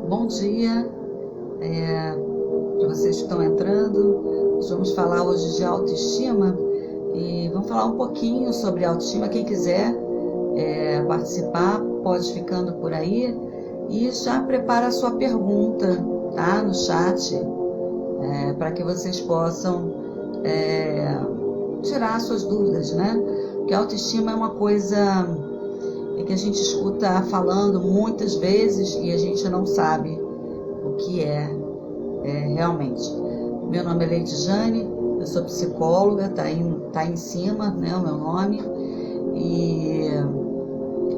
Bom dia para vocês que estão entrando. Nós vamos falar hoje de autoestima e vamos falar um pouquinho sobre autoestima. Quem quiser participar pode ficando por aí e já prepara a sua pergunta, tá, no chat, para que vocês possam tirar suas dúvidas, né? Porque a autoestima é uma coisa que a gente escuta falando muitas vezes e a gente não sabe o que é realmente. Meu nome é Leide Jane, eu sou psicóloga, tá em cima, né, o meu nome,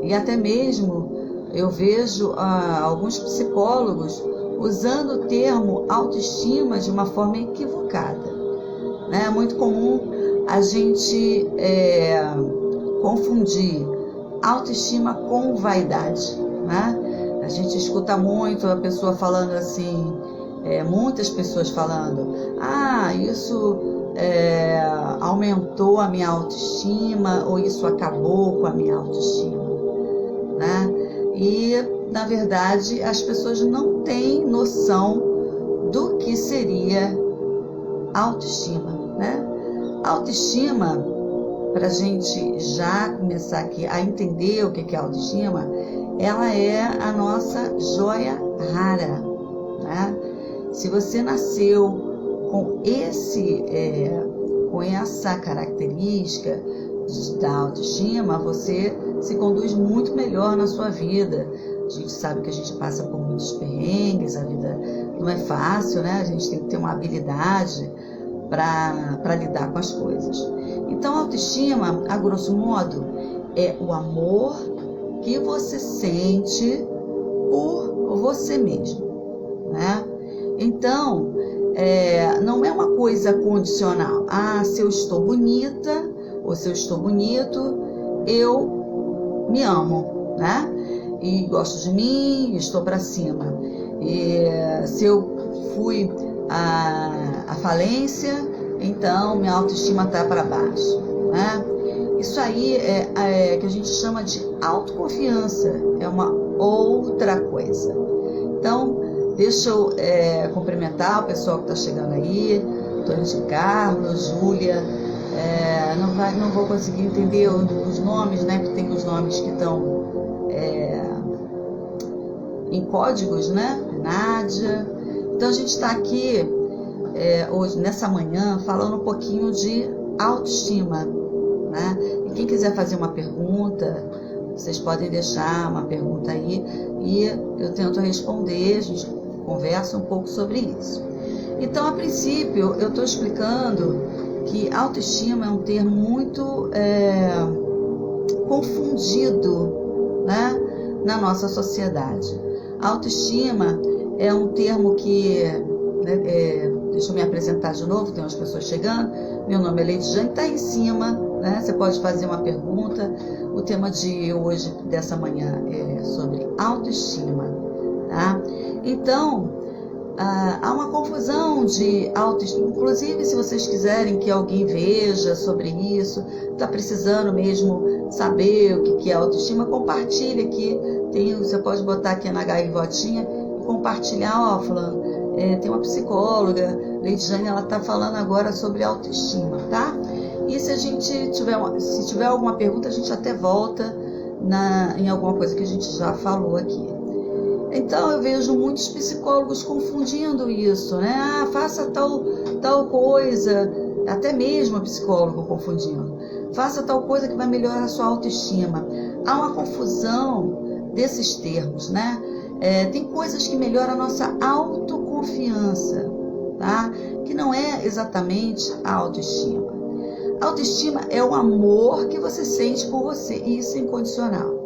e até mesmo eu vejo alguns psicólogos usando o termo autoestima de uma forma equivocada, né? É muito comum a gente confundir autoestima com vaidade, né? A gente escuta muito a pessoa falando assim, muitas pessoas falando, isso aumentou a minha autoestima, ou isso acabou com a minha autoestima, né? E, na verdade, as pessoas não têm noção do que seria autoestima, né? Autoestima, para a gente já começar aqui a entender o que é autoestima, ela é a nossa joia rara, né? Se você nasceu com essa característica da autoestima, você se conduz muito melhor na sua vida. A gente sabe que a gente passa por muitos perrengues, a vida não é fácil, né? A gente tem que ter uma habilidade para lidar com as coisas. Então, a autoestima, a grosso modo, é o amor que você sente por você mesmo, né? Então, não é uma coisa condicional. Se eu estou bonita ou se eu estou bonito, eu me amo, né? E gosto de mim, estou para cima. E se eu fui à falência, então minha autoestima está para baixo, né? Isso aí é que a gente chama de autoconfiança, é uma outra coisa. Então, deixa eu cumprimentar o pessoal que está chegando aí, Antônio de Carlos, Júlia, não vou conseguir entender os nomes, né? Porque tem os nomes que estão em códigos, né? Nádia. Então, a gente está aqui hoje, nessa manhã, falando um pouquinho de autoestima, né? E quem quiser fazer uma pergunta, vocês podem deixar uma pergunta aí e eu tento responder, a gente conversa um pouco sobre isso. Então, a princípio, eu estou explicando que autoestima é um termo muito confundido, né? na nossa sociedade. Autoestima é um termo que, deixa eu me apresentar de novo, tem umas pessoas chegando. Meu nome é Leidjane, está aí em cima, né? Você pode fazer uma pergunta. O tema de hoje, dessa manhã, é sobre autoestima, tá? Então, há uma confusão de autoestima. Inclusive, se vocês quiserem que alguém veja sobre isso, está precisando mesmo saber o que é autoestima, compartilhe aqui. Você pode botar aqui na gaivotinha e compartilhar. Fulano, tem uma psicóloga, Leidjane, ela está falando agora sobre autoestima, tá? E se tiver alguma pergunta, a gente até volta em alguma coisa que a gente já falou aqui. Então, eu vejo muitos psicólogos confundindo isso, né? Faça tal coisa, até mesmo psicólogo confundindo. Faça tal coisa que vai melhorar a sua autoestima. Há uma confusão desses termos, né? Tem coisas que melhoram a nossa autoconfiança, tá? Que não é exatamente a autoestima. A autoestima é o amor que você sente por você, e isso é incondicional.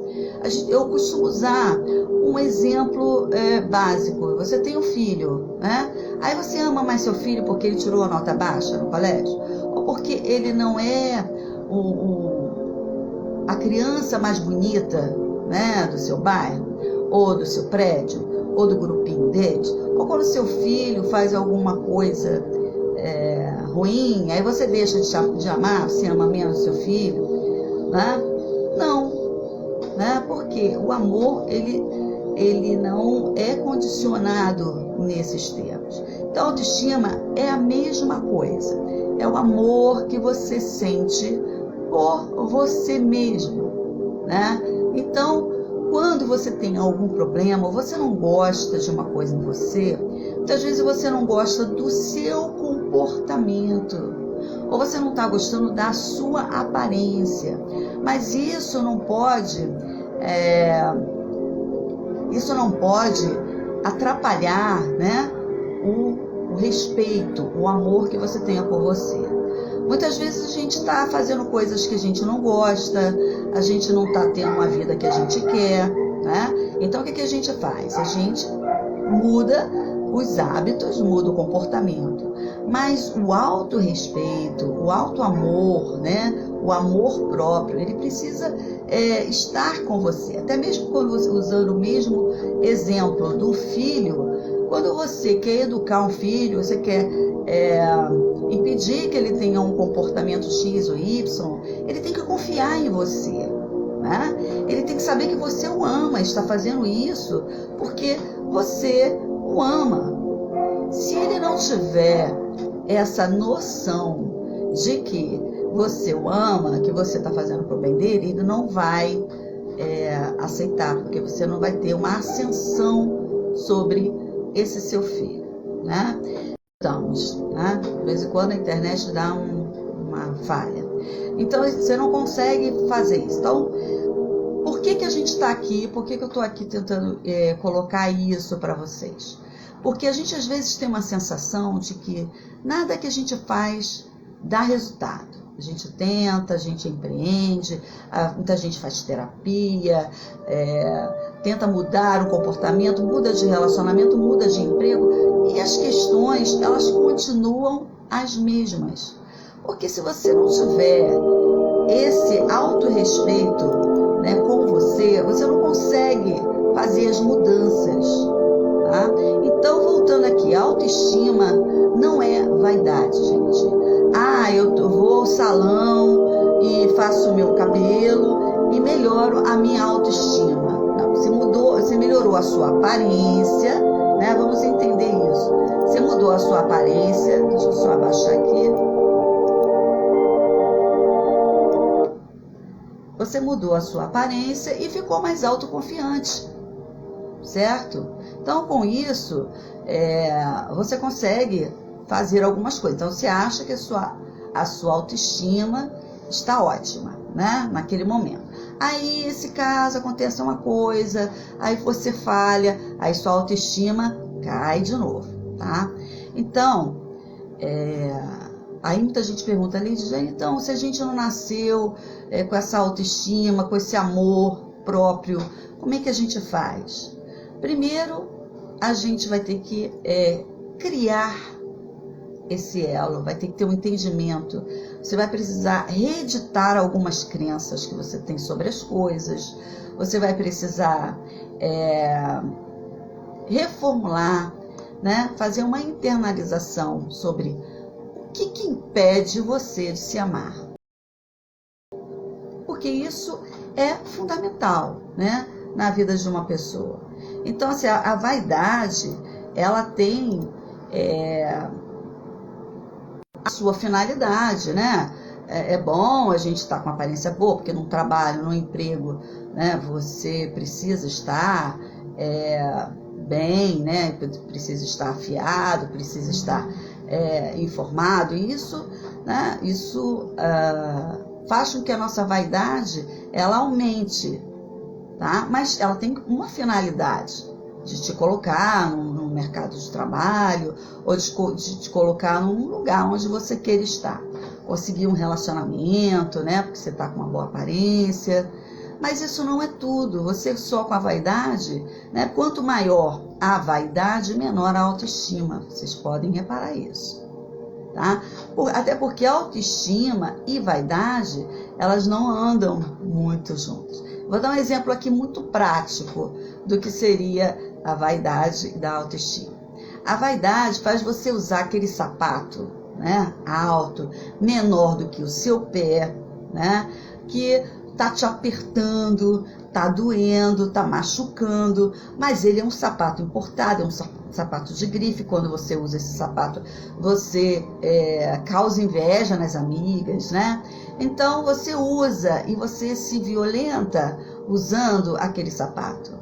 Eu costumo usar um exemplo básico. Você tem um filho, né? Aí você ama mais seu filho porque ele tirou a nota baixa no colégio? Ou porque ele não é a criança mais bonita, né, do seu bairro? Ou do seu prédio? Ou do grupinho deles? Ou quando seu filho faz alguma coisa ruim, aí você deixa de amar, você ama menos seu filho, né? Não, né? Porque o amor, ele não é condicionado nesses termos. Então, a autoestima é a mesma coisa. É o amor que você sente por você mesmo, né? Então, quando você tem algum problema, ou você não gosta de uma coisa em você, muitas vezes você não gosta do seu comportamento, ou você não está gostando da sua aparência, mas isso não pode atrapalhar, né, o respeito, o amor que você tenha por você. Muitas vezes a gente está fazendo coisas que a gente não gosta, a gente não está tendo uma vida que a gente quer, né? Então, o que a gente faz? A gente muda os hábitos, muda o comportamento. Mas o autorrespeito, o autoamor, né? O amor próprio, ele precisa estar com você. Até mesmo quando você, usando o mesmo exemplo do filho, quando você quer educar um filho, você quer impedir que ele tenha um comportamento X ou Y, ele tem que confiar em você, né? Ele tem que saber que você o ama, está fazendo isso porque você o ama. Se ele não tiver essa noção de que você o ama, que você está fazendo para o bem dele, ele não vai aceitar, porque você não vai ter uma ascensão sobre esse seu filho, né? Estamos, né? De vez em quando a internet dá uma falha. Então, você não consegue fazer isso. Então, por que a gente está aqui? Por que eu estou aqui tentando colocar isso para vocês? Porque a gente às vezes tem uma sensação de que nada que a gente faz dá resultado. A gente tenta, a gente empreende, muita gente faz terapia, tenta mudar o comportamento, muda de relacionamento, muda de emprego, e as questões, elas continuam as mesmas. Porque se você não tiver esse autorrespeito, né, com você não consegue fazer as mudanças, tá? Então, voltando aqui, a autoestima não é vaidade, gente. Eu vou ao salão e faço o meu cabelo e melhoro a minha autoestima. Não, você melhorou a sua aparência, né? Vamos entender isso. Você mudou a sua aparência, deixa eu só abaixar aqui. Você mudou a sua aparência e ficou mais autoconfiante, certo? Então, com isso, você consegue fazer algumas coisas. Então, você acha que a sua autoestima está ótima, né? Naquele momento. Aí, esse caso, acontece uma coisa, aí você falha, aí sua autoestima cai de novo, tá? Então, aí muita gente pergunta, Lidia, então, se a gente não nasceu com essa autoestima, com esse amor, próprio. Como é que a gente faz? Primeiro, a gente vai ter que criar esse elo, vai ter que ter um entendimento. Você vai precisar reeditar algumas crenças que você tem sobre as coisas. Você vai precisar reformular, né? Fazer uma internalização sobre o que impede você de se amar. Porque isso é fundamental, né? Na vida de uma pessoa. Então, assim, a vaidade, ela tem a sua finalidade, né? É bom a gente estar com aparência boa, porque num trabalho, num emprego, né? Você precisa estar bem, né? Precisa estar afiado, precisa estar informado. E isso, né? Isso faz com que a nossa vaidade ela aumente, tá? Mas ela tem uma finalidade de te colocar no mercado de trabalho ou de te colocar num lugar onde você queira estar. Conseguir um relacionamento, né? Porque você está com uma boa aparência. Mas isso não é tudo. Você só com a vaidade, né? Quanto maior a vaidade, menor a autoestima. Vocês podem reparar isso, tá? Até porque autoestima e vaidade, elas não andam muito juntas. Vou dar um exemplo aqui muito prático do que seria a vaidade da autoestima. A vaidade faz você usar aquele sapato, né, alto, menor do que o seu pé, né, que tá te apertando, tá doendo, tá machucando, mas ele é um sapato importado, é um sapato de grife. Quando você usa esse sapato, você causa inveja nas amigas, né? Então você usa e você se violenta usando aquele sapato,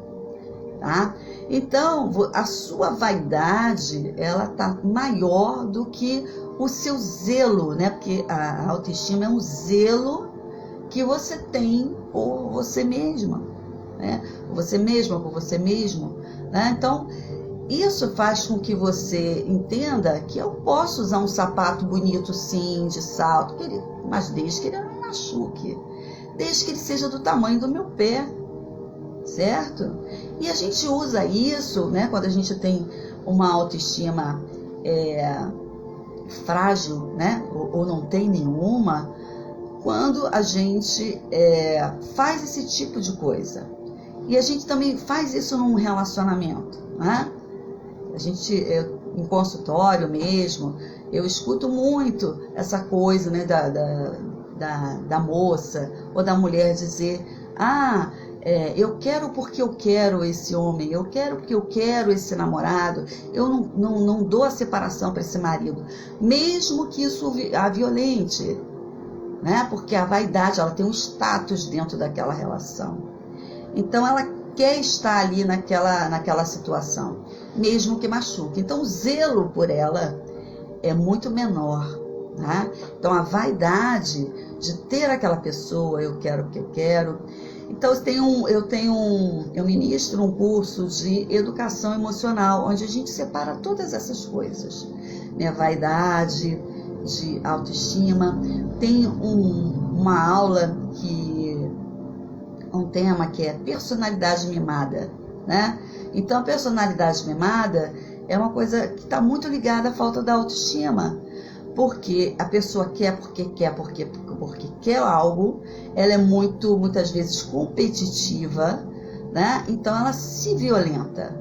tá? Então a sua vaidade, ela tá maior do que o seu zelo, né? Porque a autoestima é um zelo que você tem por você mesma, né? Por você mesma, por você mesmo, né? Então isso faz com que você entenda que eu posso usar um sapato bonito, sim, de salto, mas desde que ele não me machuque, desde que ele seja do tamanho do meu pé, certo? E a gente usa isso, né, quando a gente tem uma autoestima frágil, né, ou não tem nenhuma, quando a gente faz esse tipo de coisa. E a gente também faz isso num relacionamento, né? A gente, em consultório mesmo, eu escuto muito essa coisa, né, da moça ou da mulher dizer: eu quero porque eu quero esse homem, eu quero porque eu quero esse namorado, eu não dou a separação para esse marido, mesmo que isso a violente, né? Porque a vaidade, ela tem um status dentro daquela relação. Então ela quer estar ali naquela situação, mesmo que machuque. Então o zelo por ela é muito menor, né? Então a vaidade de ter aquela pessoa, eu quero porque eu quero. Então eu ministro um curso de educação emocional, onde a gente separa todas essas coisas, né? Vaidade, de autoestima. Tem uma aula um tema que é personalidade mimada, né? Então a personalidade mimada é uma coisa que está muito ligada à falta da autoestima, porque a pessoa quer porque quer algo, ela é muitas vezes competitiva, né? Então ela se violenta.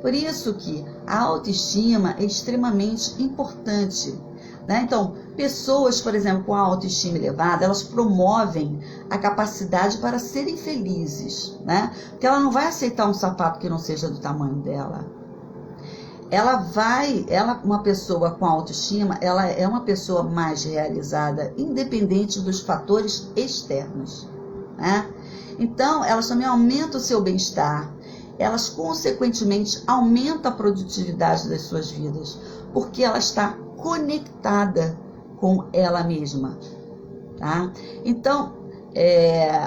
Por isso que a autoestima é extremamente importante, né? Então, pessoas, por exemplo, com a autoestima elevada, elas promovem a capacidade para serem felizes, né? Porque ela não vai aceitar um sapato que não seja do tamanho dela. Uma pessoa com autoestima, ela é uma pessoa mais realizada, independente dos fatores externos, né? Então, elas também aumentam o seu bem-estar, elas consequentemente aumentam a produtividade das suas vidas, porque ela está conectada com ela mesma, tá? Então,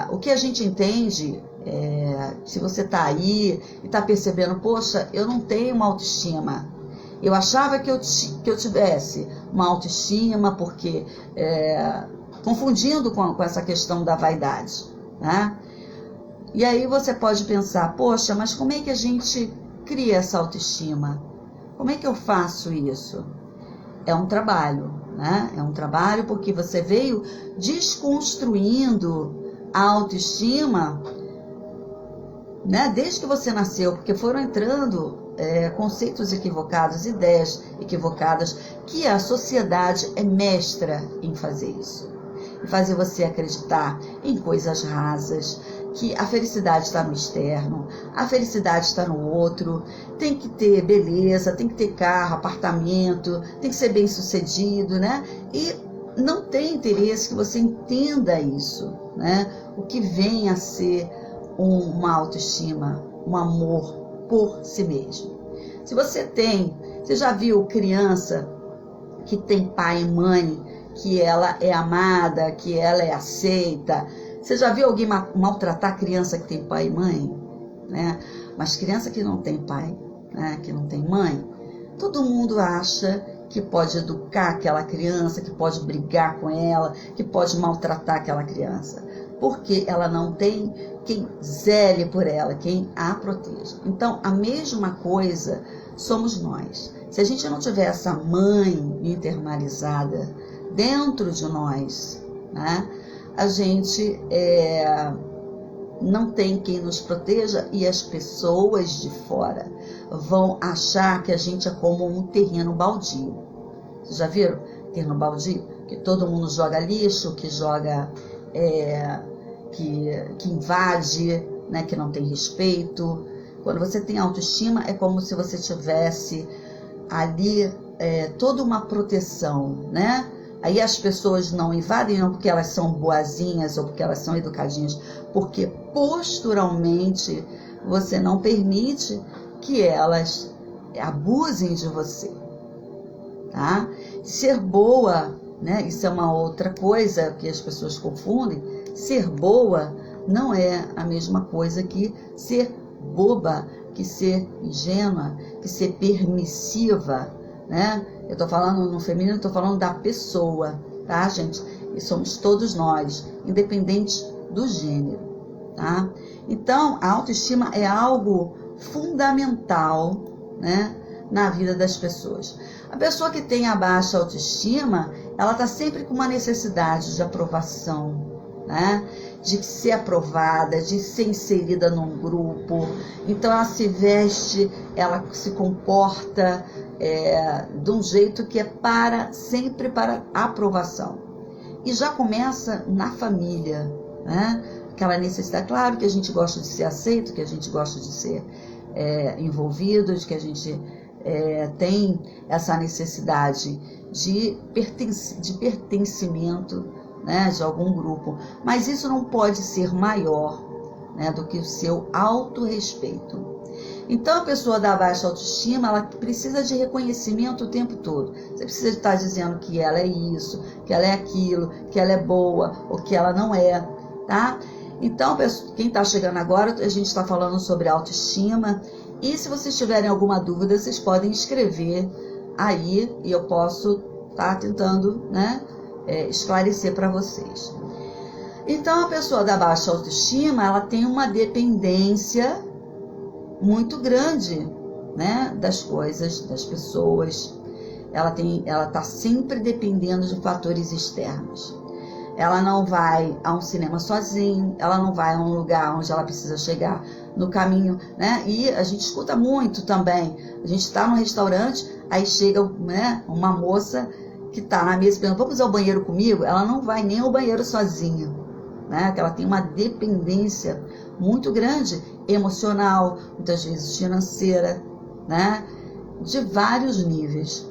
o que a gente entende, se você está aí e está percebendo, poxa, eu não tenho uma autoestima, eu achava que eu tivesse uma autoestima, porque confundindo com essa questão da vaidade, né? E aí você pode pensar, poxa, mas como é que a gente cria essa autoestima? Como é que eu faço isso? É um trabalho, né? É um trabalho porque você veio desconstruindo a autoestima, né? Desde que você nasceu, porque foram entrando conceitos equivocados, ideias equivocadas, que a sociedade é mestra em fazer isso. Em fazer você acreditar em coisas rasas, que a felicidade está no externo, a felicidade está no outro, tem que ter beleza, tem que ter carro, apartamento, tem que ser bem sucedido, né? E não tem interesse que você entenda isso, né? O que vem a ser uma autoestima, um amor por si mesmo. Se você já viu criança que tem pai e mãe, que ela é amada, que ela é aceita? Você já viu alguém maltratar criança que tem pai e mãe? Né? Mas criança que não tem pai, né? Que não tem mãe, todo mundo acha que pode educar aquela criança, que pode brigar com ela, que pode maltratar aquela criança, porque ela não tem quem zele por ela, quem a proteja. Então, a mesma coisa somos nós. Se a gente não tiver essa mãe internalizada dentro de nós, né, a gente não tem quem nos proteja, e as pessoas de fora vão achar que a gente é como um terreno baldio. Vocês já viram terreno baldio? Que todo mundo joga lixo, que joga, que invade, né, que não tem respeito. Quando você tem autoestima, é como se você tivesse ali toda uma proteção, né? Aí as pessoas não invadem, não porque elas são boazinhas ou porque elas são educadinhas, porque posturalmente você não permite que elas abusem de você, tá? Ser boa, né? Isso é uma outra coisa que as pessoas confundem. Ser boa não é a mesma coisa que ser boba, que ser ingênua, que ser permissiva, né? Eu tô falando no feminino, eu tô falando da pessoa, tá, gente? E somos todos nós, independente do gênero, tá? Então, a autoestima é algo fundamental, né, na vida das pessoas. A pessoa que tem a baixa autoestima, ela tá sempre com uma necessidade de aprovação, né? De ser aprovada, de ser inserida num grupo. Então ela se veste, ela se comporta de um jeito que é sempre para aprovação. E já começa na família, né? Aquela necessidade, claro que a gente gosta de ser aceito, que a gente gosta de ser envolvido, de que a gente tem essa necessidade de pertencimento, né, de algum grupo, mas isso não pode ser maior, né, do que o seu autorrespeito. Então a pessoa da baixa autoestima, ela precisa de reconhecimento o tempo todo. Você precisa estar dizendo que ela é isso, que ela é aquilo, que ela é boa ou que ela não é, tá? Então, quem está chegando agora, a gente está falando sobre autoestima, e se vocês tiverem alguma dúvida, vocês podem escrever aí e eu posso estar tentando, né, esclarecer para vocês. Então, a pessoa da baixa autoestima, ela tem uma dependência muito grande, né, das coisas, das pessoas. Ela está sempre dependendo de fatores externos. Ela não vai a um cinema sozinha, ela não vai a um lugar onde ela precisa chegar no caminho, né? E a gente escuta muito também. A gente está no restaurante, aí chega, né, uma moça que está na mesa perguntando, vamos ao banheiro comigo? Ela não vai nem ao banheiro sozinha, né? Porque ela tem uma dependência muito grande, emocional, muitas vezes financeira, né? De vários níveis.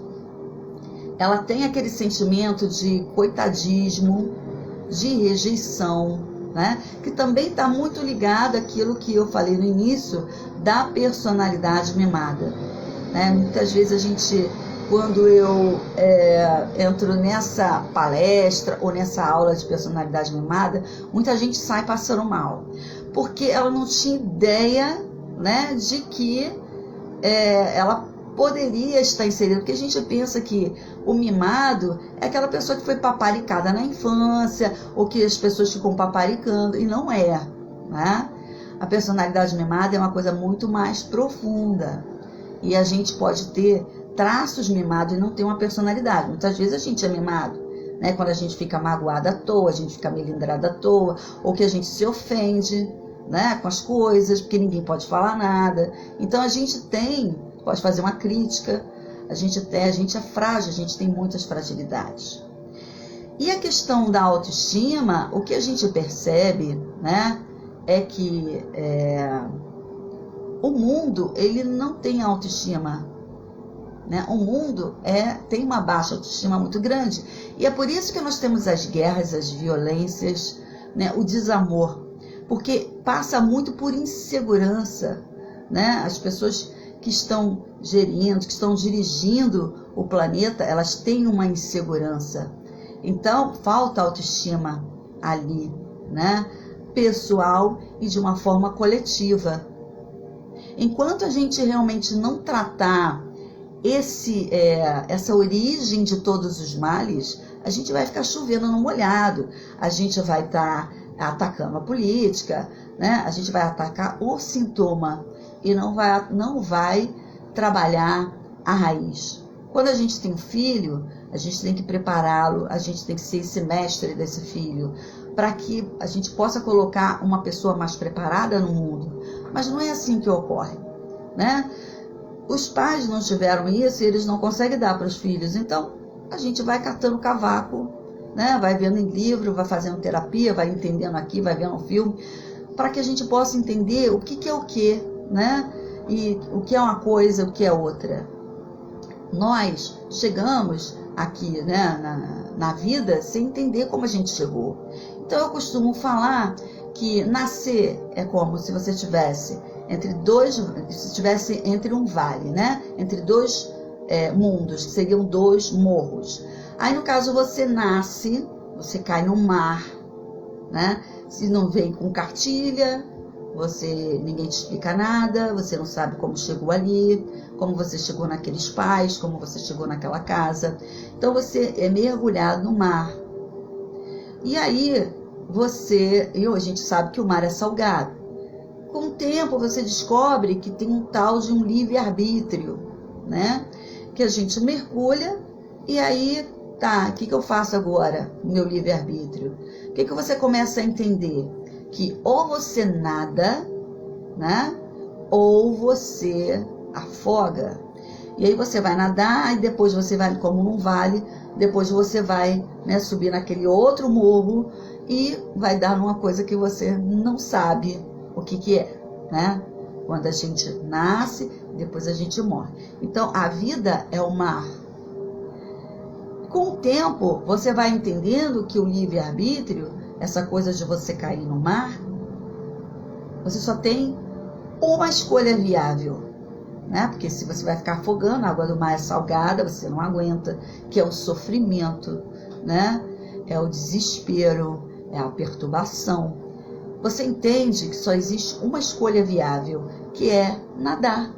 Ela tem aquele sentimento de coitadismo, de rejeição, né? Que também está muito ligado àquilo que eu falei no início da personalidade mimada, né? Muitas vezes a gente, quando eu entro nessa palestra ou nessa aula de personalidade mimada, muita gente sai passando mal, porque ela não tinha ideia, né, de que ela poderia estar inserida, porque a gente pensa que o mimado é aquela pessoa que foi paparicada na infância, ou que as pessoas ficam paparicando, e não é, né? A personalidade mimada é uma coisa muito mais profunda. E a gente pode ter traços mimados e não ter uma personalidade. Muitas vezes a gente é mimado, né? Quando a gente fica magoada à toa, a gente fica melindrada à toa, ou que a gente se ofende, né, com as coisas, porque ninguém pode falar nada. Então a gente pode fazer uma crítica, a gente é frágil, a gente tem muitas fragilidades. E a questão da autoestima, o que a gente percebe, né, é que o mundo, ele não tem autoestima, né? O mundo tem uma baixa autoestima muito grande. E é por isso que nós temos as guerras, as violências, né, o desamor. Porque passa muito por insegurança, né? As pessoas que estão gerindo, que estão dirigindo o planeta, elas têm uma insegurança. Então, falta autoestima ali, né? Pessoal e de uma forma coletiva. Enquanto a gente realmente não tratar essa origem de todos os males, a gente vai ficar chovendo no molhado, a gente vai estar atacando a política, né? A gente vai atacar o sintoma e não vai trabalhar a raiz. Quando a gente tem um filho, a gente tem que prepará-lo, a gente tem que ser esse mestre desse filho, para que a gente possa colocar uma pessoa mais preparada no mundo. Mas não é assim que ocorre, né? Os pais não tiveram isso e eles não conseguem dar para os filhos. Então, a gente vai catando cavaco, né? Vai vendo em livro, vai fazendo terapia, vai entendendo aqui, vai vendo um filme, para que a gente possa entender o que é o que, né? E o que é uma coisa, o que é outra. Nós chegamos aqui, né, na vida sem entender como a gente chegou. Então, eu costumo falar que nascer é como se você estivesse entre um vale, né? Entre dois mundos, que seriam dois morros. Aí, no caso, você nasce, você cai no mar, né? Se não vem com cartilha, ninguém te explica nada, você não sabe como chegou ali, como você chegou naqueles pais, como você chegou naquela casa. Então, você é mergulhado no mar. E aí, a gente sabe que o mar é salgado. Com o tempo, você descobre que tem um tal de um livre-arbítrio, né? Que a gente mergulha e aí, tá, o que eu faço agora, meu livre-arbítrio? O que você começa a entender? Que ou você nada, né? Ou você afoga. E aí você vai nadar e depois você vai, como num vale, depois você vai, né, subir naquele outro morro e vai dar numa coisa que você não sabe o que é, né? Quando a gente nasce, depois a gente morre. Então, a vida é o mar. Com o tempo, você vai entendendo que o livre-arbítrio, essa coisa de você cair no mar, você só tem uma escolha viável, né? Porque se você vai ficar afogando, a água do mar é salgada, você não aguenta, que é o sofrimento, né? É o desespero, é a perturbação. Você entende que só existe uma escolha viável, que é nadar.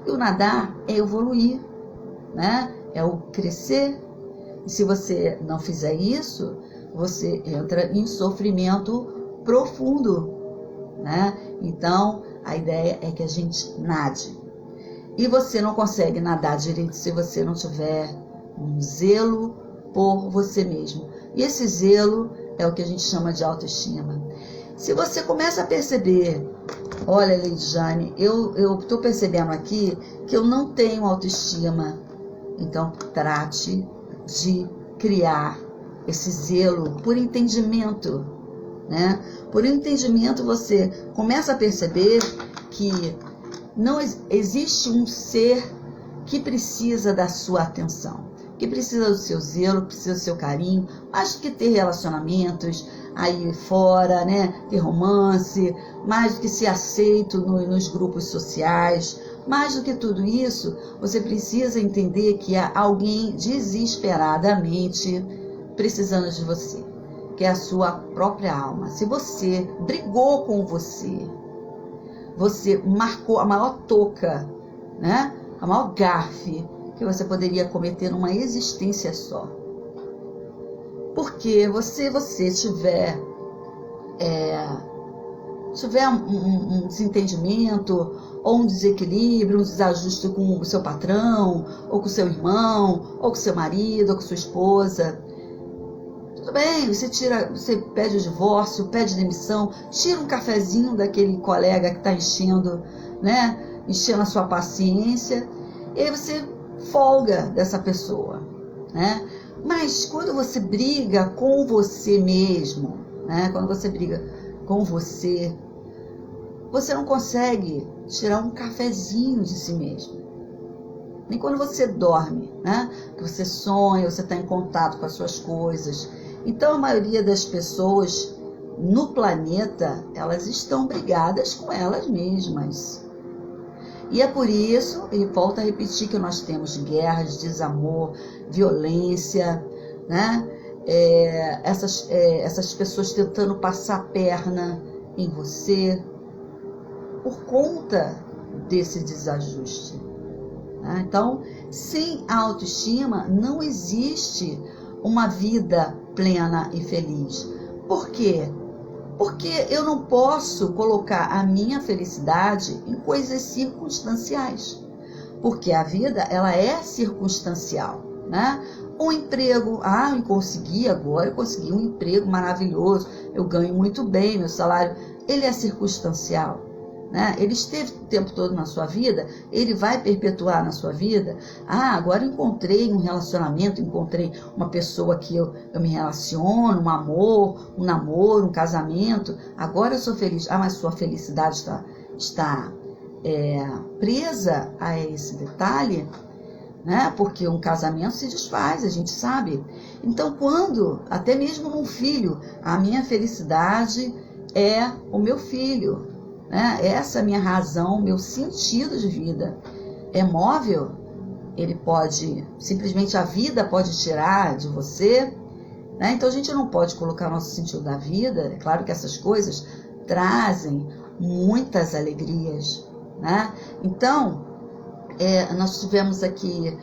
E o nadar é evoluir, né? É o crescer. E se você não fizer isso, você entra em sofrimento profundo, né? Então, a ideia é que a gente nade. E você não consegue nadar direito se você não tiver um zelo por você mesmo. E esse zelo é o que a gente chama de autoestima. Se você começa a perceber, olha, Leidiane, eu estou percebendo aqui que eu não tenho autoestima. Então, trate de criar esse zelo por entendimento, né? Por entendimento, você começa a perceber que não existe um ser que precisa da sua atenção, que precisa do seu zelo, precisa do seu carinho, mais do que ter relacionamentos aí fora, né? Ter romance, mais do que ser aceito nos grupos sociais. Mais do que tudo isso, você precisa entender que há alguém desesperadamente precisando de você, que é a sua própria alma. Se você brigou com você marcou a maior toca, né? A maior gafe que você poderia cometer numa existência só. Porque se você tiver tiver um desentendimento, ou um desequilíbrio, um desajuste com o seu patrão, ou com o seu irmão, ou com o seu marido, ou com sua esposa, tudo bem, você pede o divórcio, pede demissão, tira um cafezinho daquele colega que está enchendo, né? Enchendo a sua paciência, e aí você folga dessa pessoa, né? Mas quando você briga com você mesmo, né? Quando você briga com você não consegue tirar um cafezinho de si mesmo. Nem quando você dorme, né? Que você sonha, você está em contato com as suas coisas. Então, a maioria das pessoas no planeta, elas estão brigadas com elas mesmas. E é por isso, e volto a repetir, que nós temos guerras, desamor, violência, né? Essas pessoas tentando passar a perna em você por conta desse desajuste. Né? Então, sem autoestima não existe uma vida plena e feliz. Por quê? Porque eu não posso colocar a minha felicidade em coisas circunstanciais. Porque a vida, ela é circunstancial, né? Um emprego, eu consegui um emprego maravilhoso, eu ganho muito bem, meu salário, ele é circunstancial. Né? Ele esteve o tempo todo na sua vida, ele vai perpetuar na sua vida. Agora eu encontrei um relacionamento, encontrei uma pessoa que eu me relaciono, um amor, um namoro, um casamento, agora eu sou feliz. Mas sua felicidade está presa a esse detalhe, né? Porque um casamento se desfaz, a gente sabe. Então, quando, até mesmo num filho, a minha felicidade é o meu filho, né? Essa é a minha razão, meu sentido de vida é móvel. Ele pode, simplesmente a vida pode tirar de você, né? Então a gente não pode colocar nosso sentido da vida. É claro que essas coisas trazem muitas alegrias, né? Então, nós tivemos aqui,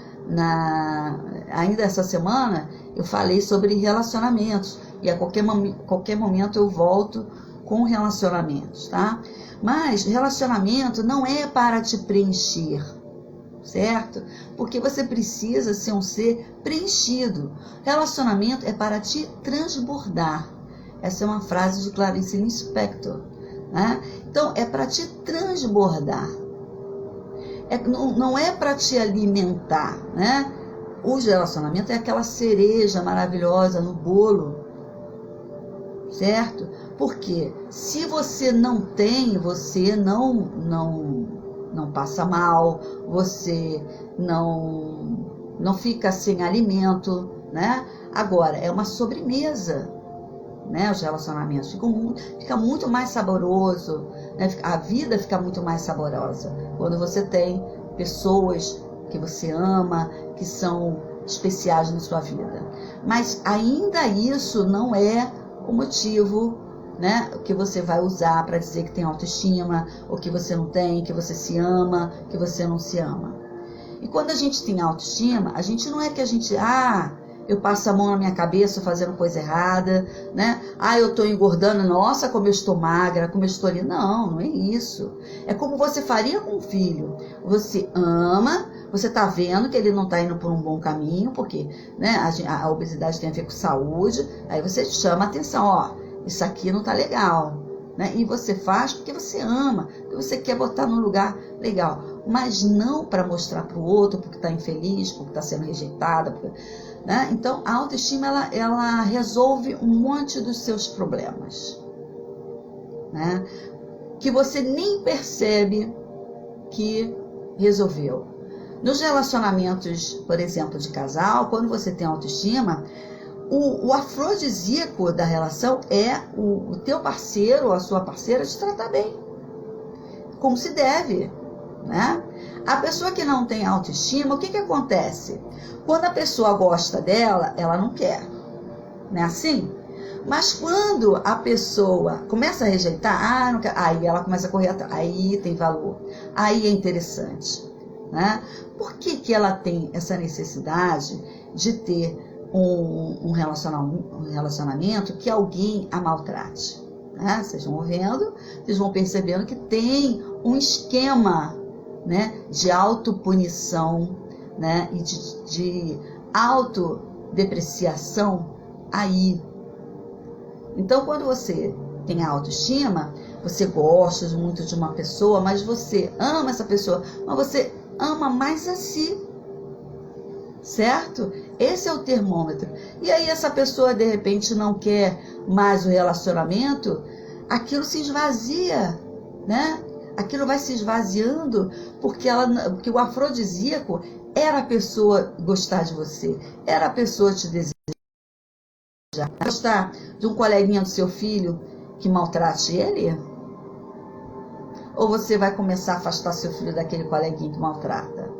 ainda essa semana, eu falei sobre relacionamentos, e a qualquer momento eu volto com relacionamentos, tá? Mas relacionamento não é para te preencher, certo? Porque você precisa ser um ser preenchido. Relacionamento é para te transbordar. Essa é uma frase de Clarice Lispector, né? Então, é para te transbordar. Não é para te alimentar, né? O relacionamento é aquela cereja maravilhosa no bolo, certo? Porque se você não tem, você não passa mal, você não fica sem alimento, né? Agora, é uma sobremesa, né? Os relacionamentos fica muito mais saboroso, né? A vida fica muito mais saborosa quando você tem pessoas que você ama, que são especiais na sua vida. Mas ainda isso não é o motivo, né, que você vai usar para dizer que tem autoestima, ou que você não tem, que você se ama, que você não se ama. E quando a gente tem autoestima, a gente não é que a gente, eu passo a mão na minha cabeça fazendo coisa errada, né? Eu estou engordando, nossa, como eu estou magra, como eu estou ali. Não é isso. É como você faria com um filho. Você ama, você está vendo que ele não está indo por um bom caminho, porque, né, a obesidade tem a ver com saúde, aí você chama a atenção, isso aqui não está legal, né? E você faz porque você ama, porque você quer botar num lugar legal, mas não para mostrar para o outro porque está infeliz, porque está sendo rejeitada, né? Então, a autoestima, ela resolve um monte dos seus problemas, né? Que você nem percebe que resolveu. Nos relacionamentos, por exemplo, de casal, quando você tem autoestima, o afrodisíaco da relação é o teu parceiro ou a sua parceira te tratar bem, como se deve, né? A pessoa que não tem autoestima, o que acontece? Quando a pessoa gosta dela, ela não quer, não é assim? Mas quando a pessoa começa a rejeitar, não quer, aí ela começa a correr atrás, aí tem valor, aí é interessante, né? Por que ela tem essa necessidade de ter um relacionamento que alguém a maltrate? né? Vocês vão vendo, vocês vão percebendo que tem um esquema, né, de autopunição, né, e de autodepreciação aí. Então, quando você tem autoestima, você gosta muito de uma pessoa, mas você ama essa pessoa, mas você ama mais a si, certo? Esse é o termômetro. E aí essa pessoa de repente não quer mais o relacionamento, aquilo se esvazia, né? Aquilo vai se esvaziando porque o afrodisíaco era a pessoa gostar de você, era a pessoa te desejar. Gostar de um coleguinha do seu filho que maltrate ele? Ou você vai começar a afastar seu filho daquele coleguinha que maltrata?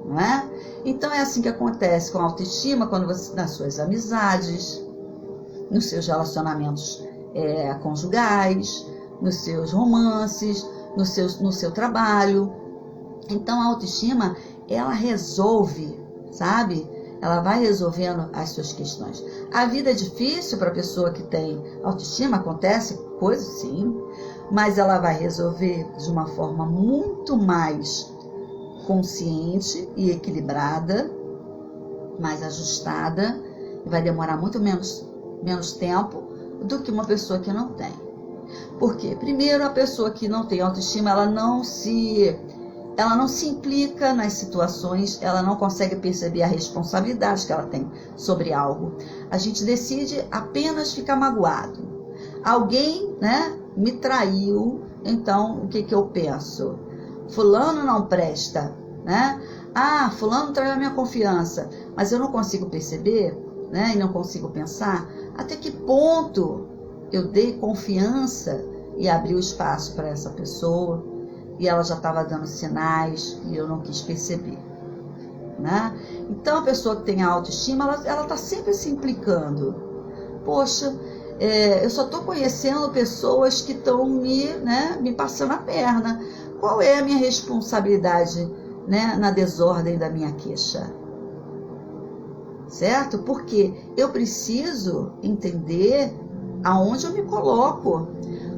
Não é? Então é assim que acontece com a autoestima quando você, nas suas amizades, nos seus relacionamentos conjugais, nos seus romances, no seu trabalho. Então a autoestima, ela resolve, sabe? Ela vai resolvendo as suas questões. A vida é difícil para a pessoa que tem autoestima, acontece coisas sim, mas ela vai resolver de uma forma muito mais consciente e equilibrada, mais ajustada, e vai demorar muito menos tempo do que uma pessoa que não tem. Por quê? Primeiro, a pessoa que não tem autoestima, ela não se implica nas situações, ela não consegue perceber a responsabilidade que ela tem sobre algo. A gente decide apenas ficar magoado. Alguém, né, me traiu, então o que eu penso? Fulano não presta, né? Ah, fulano traiu a minha confiança, mas eu não consigo perceber, né, e não consigo pensar até que ponto eu dei confiança e abri o espaço para essa pessoa e ela já estava dando sinais e eu não quis perceber, né? Então a pessoa que tem autoestima, ela está sempre se implicando. Poxa, eu só estou conhecendo pessoas que estão me passando a perna. Qual é a minha responsabilidade, né, na desordem da minha queixa? Certo? Porque eu preciso entender aonde eu me coloco.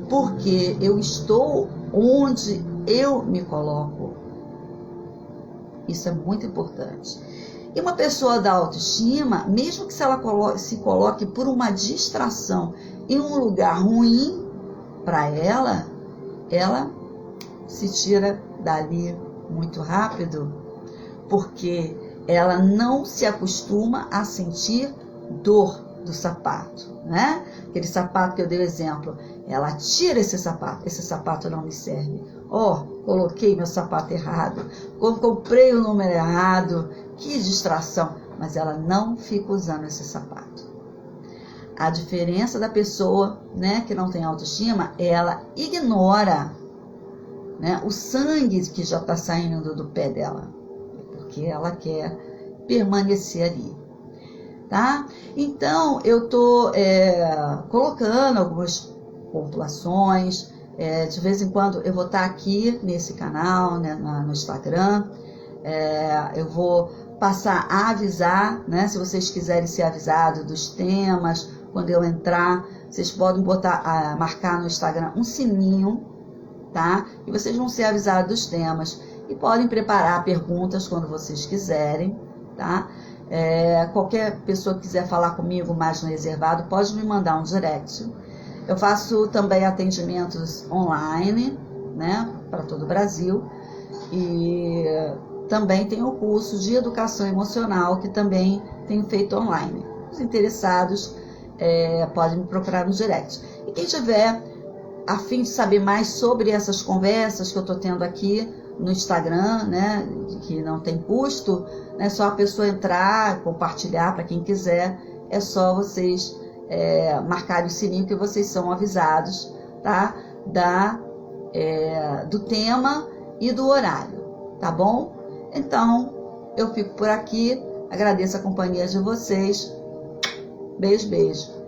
Porque eu estou onde eu me coloco. Isso é muito importante. E uma pessoa da autoestima, mesmo que se ela se coloque por uma distração em um lugar ruim para ela se tira dali muito rápido, porque ela não se acostuma a sentir dor do sapato, né? Aquele sapato que eu dei o exemplo, ela tira esse sapato não me serve. Coloquei meu sapato errado, comprei o número errado, que distração, mas ela não fica usando esse sapato. A diferença da pessoa, né, que não tem autoestima, ela ignora, né, o sangue que já está saindo do pé dela, porque ela quer permanecer ali, tá? Então, eu tô colocando algumas pontuações, de vez em quando eu vou estar aqui nesse canal, né, no Instagram, eu vou passar a avisar, né, se vocês quiserem ser avisados dos temas, quando eu entrar, vocês podem marcar no Instagram um sininho, tá? E vocês vão ser avisados dos temas e podem preparar perguntas quando vocês quiserem, tá? Qualquer pessoa que quiser falar comigo mais no reservado, pode me mandar um direct. Eu faço também atendimentos online, né, para todo o Brasil, e também tenho o curso de educação emocional, que também tenho feito online. Os interessados podem me procurar no direct. E quem tiver a fim de saber mais sobre essas conversas que eu estou tendo aqui no Instagram, né, que não tem custo, é só a pessoa entrar, compartilhar para quem quiser, é só vocês marcarem o sininho que vocês são avisados, tá? Do tema e do horário, tá bom? Então, eu fico por aqui, agradeço a companhia de vocês, beijo, beijo.